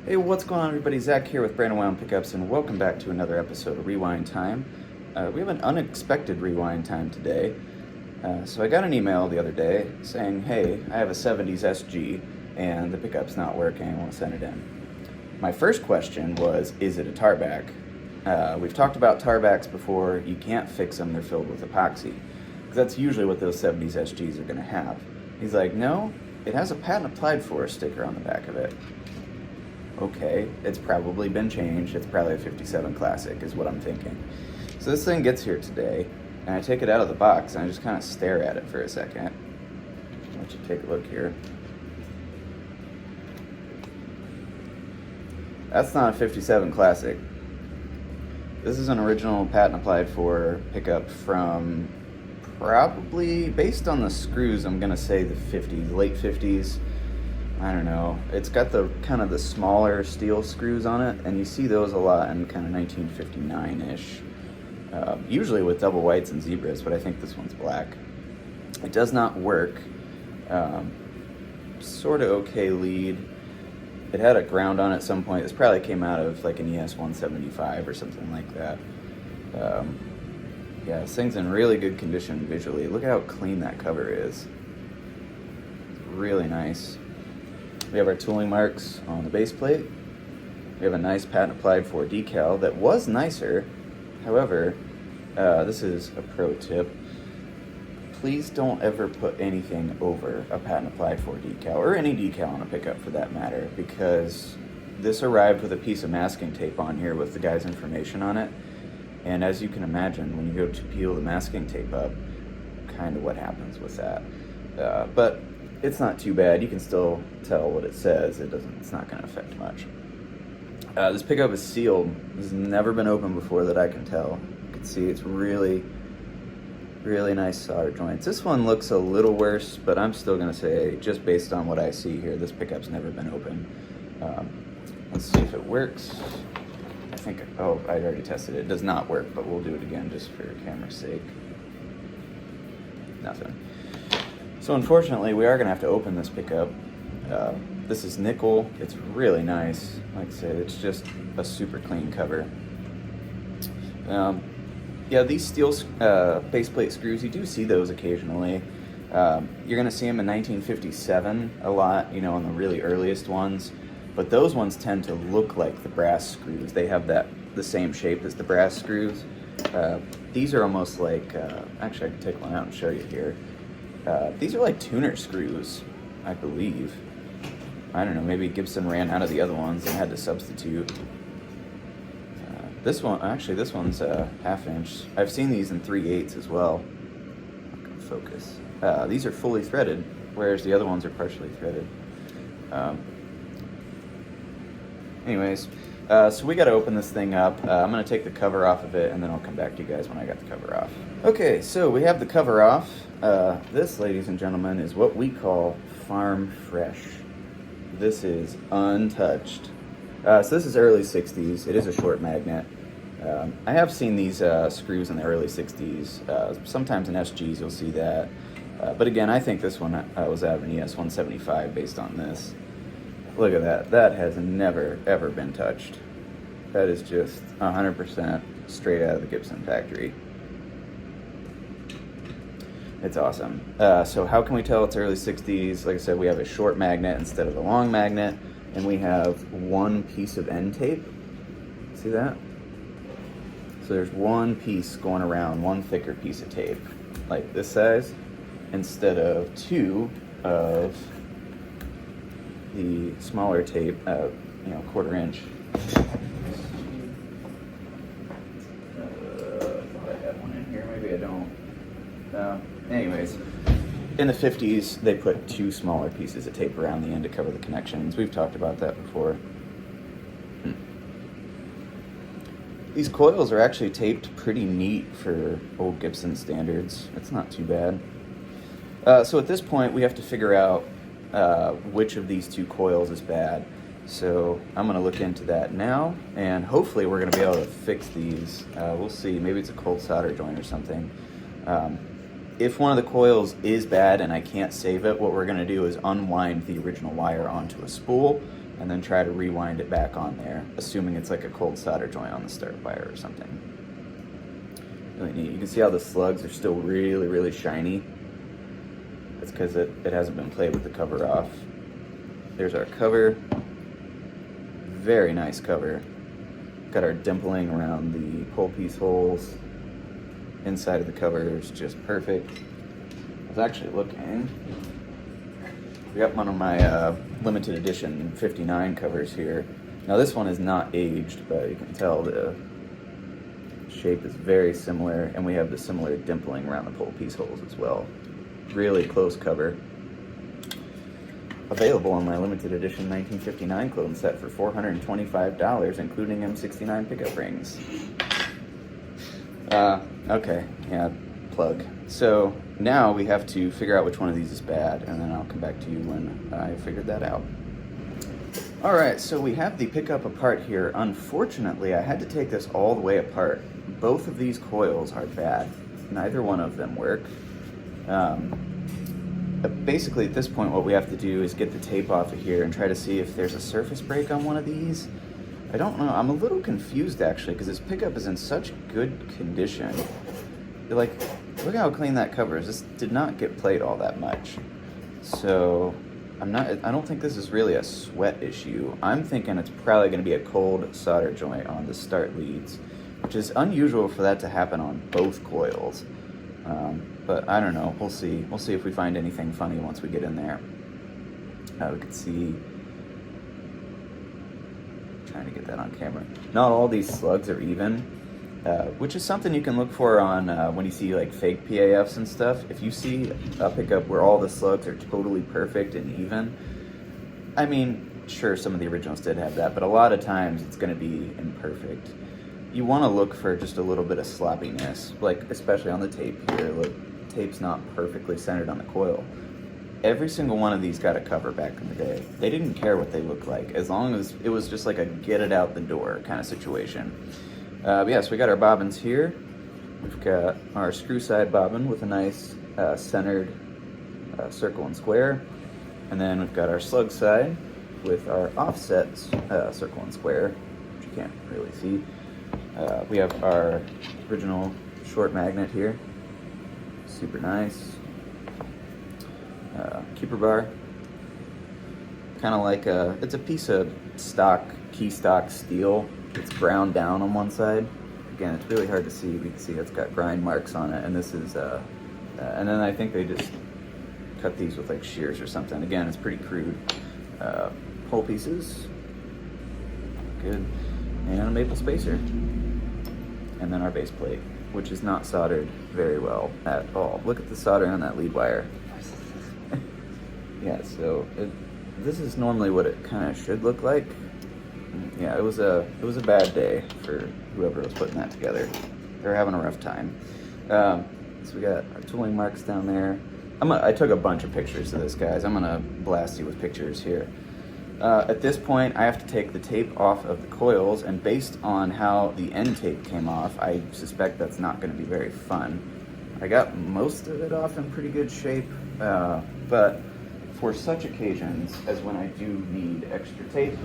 Hey, what's going on, everybody? Zach here with Brandonwound Pickups, and welcome back to another episode of Rewind Time. We have an unexpected rewind time today. So I got an email the other day saying, hey, I have a 70s SG, and the pickup's not working, I want to send it in. My first question was, is it a tarback? We've talked about tarbacks before. You can't fix them, they're filled with epoxy. Because that's usually what those 70s SGs are going to have. He's like, no, it has a patent applied for sticker on the back of it. Okay, it's probably been changed. It's probably a 57 Classic is what I'm thinking. So this thing gets here today, and I take it out of the box, and I just kind of stare at it for a second. I'll let you take a look here. That's not a 57 Classic. This is an original patent applied for pickup from probably, based on the screws, I'm going to say the 50s, late 50s. I don't know. It's got the kind of the smaller steel screws on it, and you see those a lot in kind of 1959-ish. Usually with double whites and zebras, but I think this one's black. It does not work. Sort of okay lead. It had a ground on it at some point. This probably came out of like an ES 175 or something like that. Yeah, this thing's in really good condition visually. Look at how clean that cover is. It's really nice. We have our tooling marks on the base plate. We have a nice patent applied for decal that was nicer. However, this is a pro tip. Please don't ever put anything over a patent applied for decal, or any decal on a pickup for that matter, because this arrived with a piece of masking tape on here with the guy's information on it. And as you can imagine, when you go to peel the masking tape up, kind of what happens with that. But it's not too bad. You can still tell what it says. It's not going to affect much. This pickup is sealed. This has never been opened before that I can tell. You can see it's really, really nice solder joints. This one looks a little worse, but I'm still going to say, just based on what I see here, this pickup's never been opened. Let's see if it works. I think, oh, I already tested it. It does not work, but we'll do it again just for camera's sake. Nothing. So unfortunately, we are going to have to open this pickup. This is nickel. It's really nice. Like I said, it's just a super clean cover. Yeah, these steel baseplate screws, you do see those occasionally. You're going to see them in 1957 a lot, you know, on the really earliest ones. But those ones tend to look like the brass screws. They have the same shape as the brass screws. These are almost like, actually I can take one out and show you here. These are like tuner screws, I believe. I don't know, maybe Gibson ran out of the other ones and had to substitute. This one's a half-inch. I've seen these in 3/8 as well. I'm not gonna focus. These are fully threaded, whereas the other ones are partially threaded. Anyways, so we got to open this thing up. I'm going to take the cover off of it, and then I'll come back to you guys when I got the cover off. Okay, so we have the cover off. This, ladies and gentlemen, is what we call farm fresh. This is untouched. So this is early 60s. It is a short magnet. I have seen these screws in the early 60s. Sometimes in SGs you'll see that. But again, I think this one was out of an ES 175 based on this. Look at that. That has never, ever been touched. That is just 100% straight out of the Gibson factory. It's awesome. So how can we tell it's early 60s? Like I said, we have a short magnet instead of a long magnet, and we have one piece of end tape. See that? So there's one piece going around, one thicker piece of tape, like this size, instead of two of the smaller tape, you know, 1/4 inch. I thought I had one in here, maybe I don't. Anyways, in the 50s, they put two smaller pieces of tape around the end to cover the connections. We've talked about that before. These coils are actually taped pretty neat for old Gibson standards. It's not too bad. So at this point, we have to figure out which of these two coils is bad. So I'm going to look into that now, and hopefully we're going to be able to fix these. We'll see. Maybe it's a cold solder joint or something. If one of the coils is bad and I can't save it, what we're going to do is unwind the original wire onto a spool, and then try to rewind it back on there, assuming it's like a cold solder joint on the start wire or something. Really neat. You can see how the slugs are still really, really shiny. That's because it hasn't been played with the cover off. There's our cover. Very nice cover. Got our dimpling around the pole piece holes. Inside of the cover is just perfect. I was actually looking. We got one of my limited edition 59 covers here. Now this one is not aged, but you can tell the shape is very similar, and we have the similar dimpling around the pole piece holes as well. Really close cover. Available on my limited edition 1959 clone set for $425, including M69 pickup rings. Okay, yeah, plug. So now we have to figure out which one of these is bad, and then I'll come back to you when I figured that out. All right, so we have the pickup apart here. Unfortunately, I had to take this all the way apart. Both of these coils are bad. Neither one of them work. Basically, at this point, what we have to do is get the tape off of here and try to see if there's a surface break on one of these. I don't know. I'm a little confused, actually, because this pickup is in such good condition. Like, look how clean that cover is. This did not get played all that much. So I don't think this is really a sweat issue. I'm thinking it's probably going to be a cold solder joint on the start leads, which is unusual for that to happen on both coils. But I don't know. We'll see. We'll see if we find anything funny once we get in there. We could see. Trying to get that on camera. Not all these slugs are even, which is something you can look for on when you see like fake PAFs and stuff. If you see a pickup where all the slugs are totally perfect and even, I mean, sure, some of the originals did have that, but a lot of times it's going to be imperfect. You want to look for just a little bit of sloppiness, like especially on the tape here. Look, tape's not perfectly centered on the coil. Every single one of these got a cover back in the day. They didn't care what they looked like, as long as it was just like a get it out the door kind of situation. But yeah, so we got our bobbins here. We've got our screw side bobbin with a nice centered circle and square. And then we've got our slug side with our offset circle and square, which you can't really see. We have our original short magnet here. Super nice. Keeper bar. Kind of like it's a piece of key stock steel. It's ground down on one side. Again, it's really hard to see. You can see it's got grind marks on it, and this is, and then I think they just cut these with like shears or something. Again, it's pretty crude. Pole pieces, good, and a maple spacer, and then our base plate, which is not soldered very well at all. Look at the soldering on that lead wire. Yeah, so this is normally what it kind of should look like. Yeah, it was a bad day for whoever was putting that together. They were having a rough time. So we got our tooling marks down there. I took a bunch of pictures of this, guys. I'm gonna blast you with pictures here. At this point, I have to take the tape off of the coils, and based on how the end tape came off, I suspect that's not gonna be very fun. I got most of it off in pretty good shape, but for such occasions as when I do need extra tape,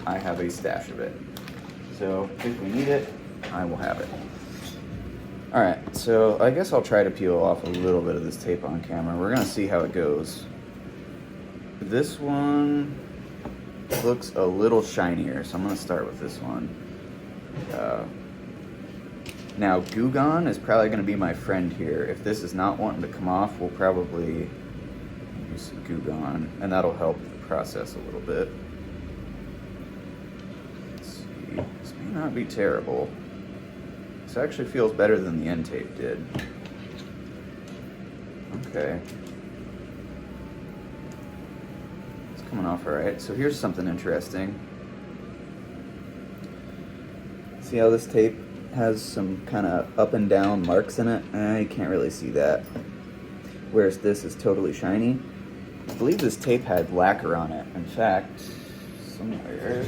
I have a stash of it. So if we need it, I will have it. All right, so I guess I'll try to peel off a little bit of this tape on camera. We're gonna see how it goes. This one looks a little shinier, so I'm gonna start with this one. Now, Goo Gone is probably going to be my friend here. If this is not wanting to come off, we'll probably use some Goo Gone, and that'll help the process a little bit. Let's see. This may not be terrible. This actually feels better than the end tape did. Okay. It's coming off all right. So here's something interesting. See how this tape has some kind of up and down marks in it? You can't really see that. Whereas this is totally shiny. I believe this tape had lacquer on it. In fact, somewhere,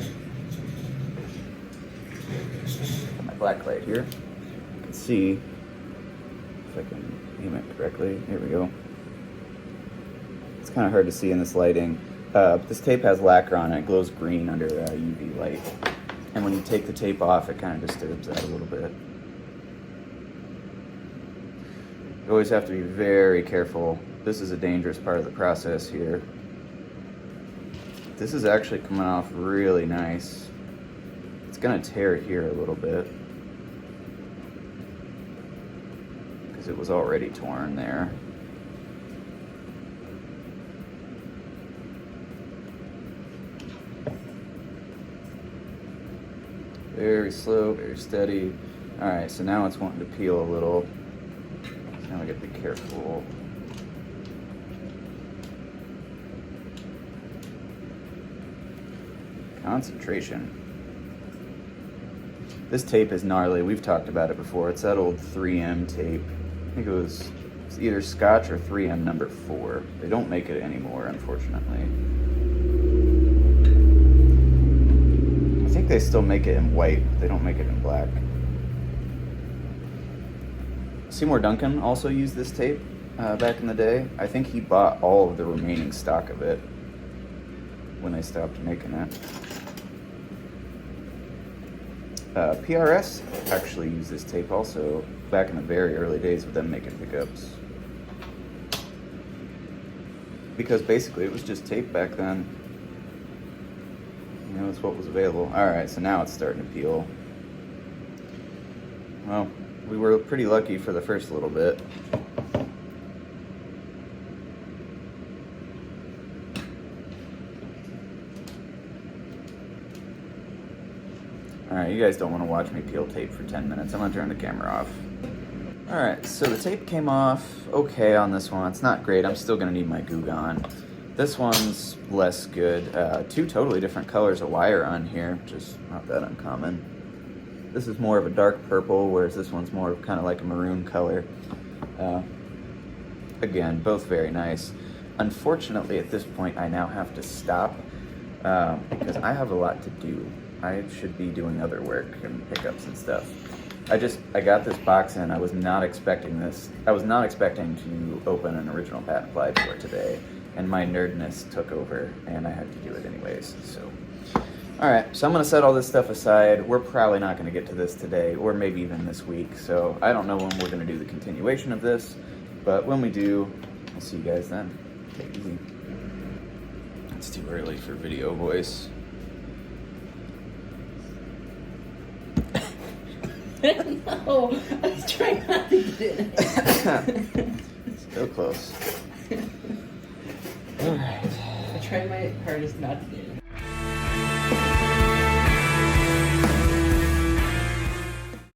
got my black light here. You can see, if I can aim it correctly, here we go. It's kind of hard to see in this lighting. This tape has lacquer on it. It glows green under UV light. And when you take the tape off, it kind of disturbs that a little bit. You always have to be very careful. This is a dangerous part of the process here. This is actually coming off really nice. It's gonna tear here a little bit because it was already torn there. Very slow, very steady. All right, so now it's wanting to peel a little. Now we gotta be careful. Concentration. This tape is gnarly. We've talked about it before. It's that old 3M tape. I think it's either Scotch or 3M number 4. They don't make it anymore, unfortunately. I think they still make it in white. They don't make it in black. Seymour Duncan also used this tape back in the day. I think he bought all of the remaining stock of it when they stopped making it. PRS actually used this tape also back in the very early days of them making pickups. Because basically it was just tape back then. You know, it's what was available. Alright, so now it's starting to peel. Well, we were pretty lucky for the first little bit. Alright, you guys don't want to watch me peel tape for 10 minutes. I'm going to turn the camera off. Alright, so the tape came off okay on this one. It's not great. I'm still going to need my Goo Gone. This one's less good. Two totally different colors of wire on here, which is not that uncommon. This is more of a dark purple, whereas this one's more of kind of like a maroon color. Again, both very nice. Unfortunately, at this point, I now have to stop because I have a lot to do. I should be doing other work and pickups and stuff. I got this box in. I was not expecting this. I was not expecting to open an original patent applied for today, and my nerdness took over, and I had to do it anyways. So, all right. So I'm gonna set all this stuff aside. We're probably not gonna get to this today, or maybe even this week. So I don't know when we're gonna do the continuation of this, but when we do, I'll see you guys then. Take it easy. It's too early for video voice. No, I was trying not to get it. Still close. All right. I tried my hardest not to get it.